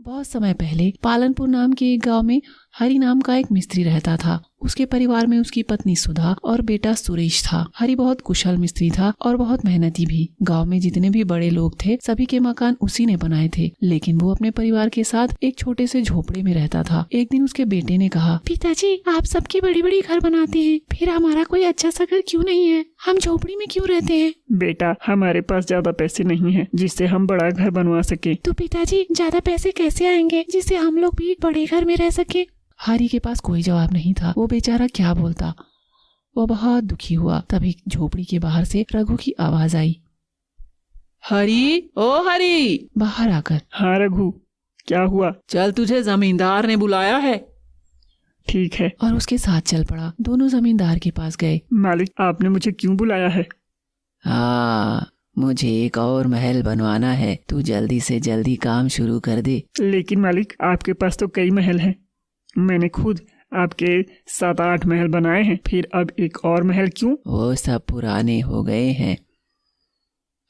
बहुत समय पहले पालनपुर नाम के एक गांव में हरि नाम का एक मिस्त्री रहता था। उसके परिवार में उसकी पत्नी सुधा और बेटा सुरेश था। हरि बहुत कुशल मिस्त्री था और बहुत मेहनती भी। गांव में जितने भी बड़े लोग थे सभी के मकान उसी ने बनाए थे, लेकिन वो अपने परिवार के साथ एक छोटे से झोपड़े में रहता था। एक दिन उसके बेटे ने कहा, पिताजी आप सबके बड़ी बड़ी घर बनाते हैं, फिर हमारा कोई अच्छा सा घर क्यों नहीं है? हम झोपड़ी में क्यों रहते हैं? बेटा हमारे पास ज्यादा पैसे नहीं है जिससे हम बड़ा घर बनवा सके। तो पिताजी ज्यादा पैसे कैसे आएंगे जिससे हम लोग भी बड़े घर में रह सके? हरि के पास कोई जवाब नहीं था। वो बेचारा क्या बोलता। वो बहुत दुखी हुआ। तभी झोपड़ी के बाहर से रघु की आवाज आई, हरि, ओ हरि। बाहर आकर, हाँ रघु, क्या हुआ? चल तुझे जमींदार ने बुलाया है। ठीक है। और उसके साथ चल पड़ा। दोनों जमींदार के पास गए। मालिक आपने मुझे क्यों बुलाया है? हाँ, मुझे एक और महल बनवाना है, तू जल्दी से जल्दी काम शुरू कर दे। लेकिन मालिक आपके पास तो कई महल हैं। मैंने खुद आपके 7-8 महल बनाए हैं, फिर अब एक और महल क्यों? वो सब पुराने हो गए हैं,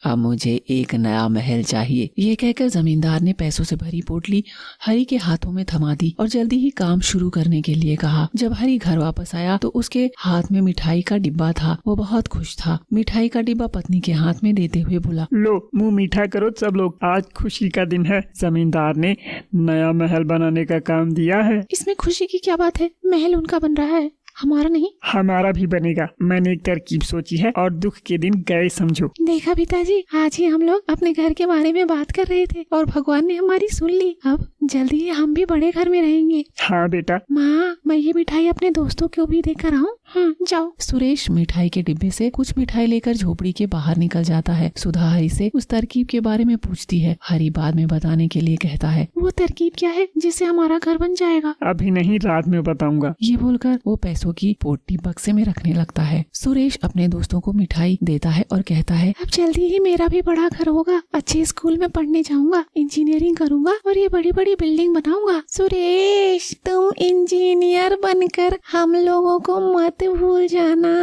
अब मुझे एक नया महल चाहिए। ये कहकर जमींदार ने पैसों से भरी पोटली हरि के हाथों में थमा दी और जल्दी ही काम शुरू करने के लिए कहा। जब हरि घर वापस आया तो उसके हाथ में मिठाई का डिब्बा था। वो बहुत खुश था। मिठाई का डिब्बा पत्नी के हाथ में देते हुए बोला, लो मुंह मीठा करो सब लोग, आज खुशी का दिन है। जमींदार ने नया महल बनाने का काम दिया है। इसमें खुशी की क्या बात है? महल उनका बन रहा है, हमारा नहीं। हमारा भी बनेगा। मैंने एक तरकीब सोची है और दुख के दिन गए समझो। देखा पिताजी, आज ही हम लोग अपने घर के बारे में बात कर रहे थे और भगवान ने हमारी सुन ली। अब जल्दी ही हम भी बड़े घर में रहेंगे। हाँ बेटा। माँ, मैं ये मिठाई अपने दोस्तों को भी देकर आऊँ? हाँ जाओ। सुरेश मिठाई के डिब्बे से कुछ मिठाई लेकर झोपड़ी के बाहर निकल जाता है। सुधा हरि से उस तरकीब के बारे में पूछती है। हरि बाद में बताने के लिए कहता है, वो तरकीब क्या है जिससे हमारा घर बन जाएगा? अभी नहीं, रात में बताऊंगा। ये बोलकर वो पैसों की पोटली बक्से में रखने लगता है। सुरेश अपने दोस्तों को मिठाई देता है और कहता है, अब जल्दी ही मेरा भी बड़ा घर होगा, अच्छे स्कूल में पढ़ने जाऊंगा, इंजीनियरिंग करूंगा और ये बड़ी बड़ी बिल्डिंग बनाऊंगा। सुरेश, तुम इंजीनियर बनकर हम लोगों को मत भूल जाना।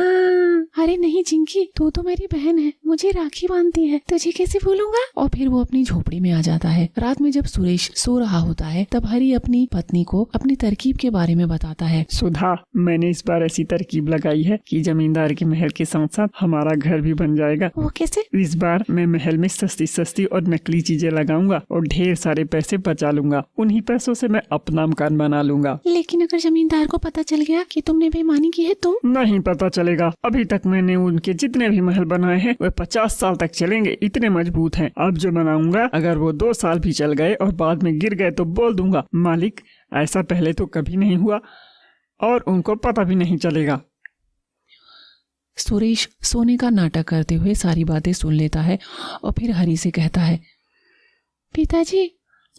अरे नहीं चिंकी, तू तो मेरी बहन है, मुझे राखी बांधती है, तुझे कैसे भूलूंगा? और फिर वो अपनी झोपड़ी में आ जाता है। रात में जब सुरेश सो रहा होता है तब हरि अपनी पत्नी को अपनी तरकीब के बारे में बताता है। सुधा, मैंने इस बार ऐसी तरकीब लगाई है कि जमींदार के महल के साथ साथ हमारा घर भी बन जाएगा। वो कैसे? इस बार मैं महल में सस्ती सस्ती और नकली चीजें लगाऊंगा और ढेर सारे पैसे बचा लूंगा। उन्हीं पैसों से मैं अपना मकान बना लूंगा। लेकिन अगर जमींदार को पता चल गया कि तुमने बेईमानी की है तो? नहीं पता चलेगा। अभी तक मैंने उनके जितने भी महल बनाए हैं वे 50 साल तक चलेंगे, इतने मजबूत हैं। अब जो बनाऊंगा अगर वो 2 साल भी चल गए और बाद में गिर गए तो बोल दूंगा, मालिक ऐसा पहले तो कभी नहीं हुआ और उनको पता भी नहीं चलेगा। सुरेश सोने का नाटक करते हुए सारी बातें सुन लेता है और फिर हरि से कहता है, पिताजी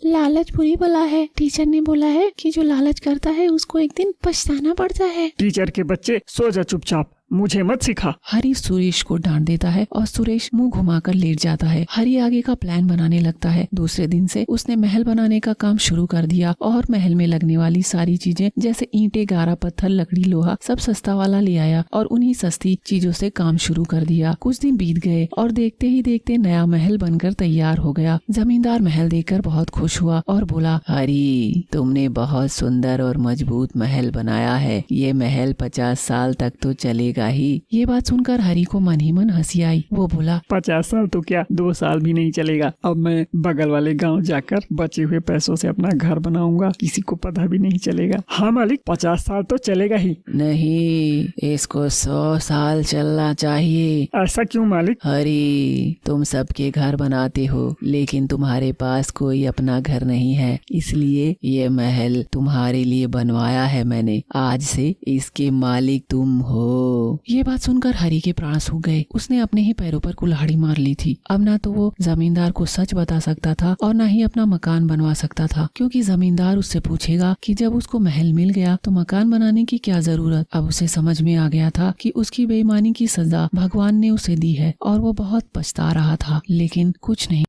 लालच बुरी बला है। टीचर ने बोला है कि जो लालच करता है उसको एक दिन पछताना पड़ता है। टीचर के बच्चे सो जा चुपचाप, मुझे मत सिखा। हरि सुरेश को डांट देता है और सुरेश मुंह घुमाकर लेट जाता है। हरि आगे का प्लान बनाने लगता है। दूसरे दिन से उसने महल बनाने का काम शुरू कर दिया और महल में लगने वाली सारी चीजें जैसे ईंटें, गारा, पत्थर, लकड़ी, लोहा सब सस्ता वाला ले आया और उन्हीं सस्ती चीजों से काम शुरू कर दिया। कुछ दिन बीत गए और देखते ही देखते नया महल बनकर तैयार हो गया। जमींदार महल देखकर बहुत खुश हुआ और बोला, हरि तुमने बहुत सुंदर और मजबूत महल बनाया है, ये महल 50 साल तक तो चलेगा ही। ये बात सुनकर हरि को मन ही मन हंसी आई। वो बोला, 50 साल तो क्या 2 साल भी नहीं चलेगा। अब मैं बगल वाले गांव जाकर बचे हुए पैसों से अपना घर बनाऊंगा, किसी को पता भी नहीं चलेगा। हाँ मालिक, 50 साल तो चलेगा ही। नहीं, इसको 100 साल चलना चाहिए। ऐसा क्यों मालिक? हरि तुम सबके घर बनाते हो लेकिन तुम्हारे पास कोई अपना घर नहीं है, इसलिए ये महल तुम्हारे लिए बनवाया है मैंने। आज से इसके मालिक तुम हो। ये बात सुनकर हरि के प्राण सूख गए। उसने अपने ही पैरों पर कुल्हाड़ी मार ली थी। अब ना तो वो जमींदार को सच बता सकता था और ना ही अपना मकान बनवा सकता था, क्योंकि जमींदार उससे पूछेगा कि जब उसको महल मिल गया तो मकान बनाने की क्या जरूरत। अब उसे समझ में आ गया था कि उसकी बेईमानी की सजा भगवान ने उसे दी है और वो बहुत पछता रहा था, लेकिन कुछ नहीं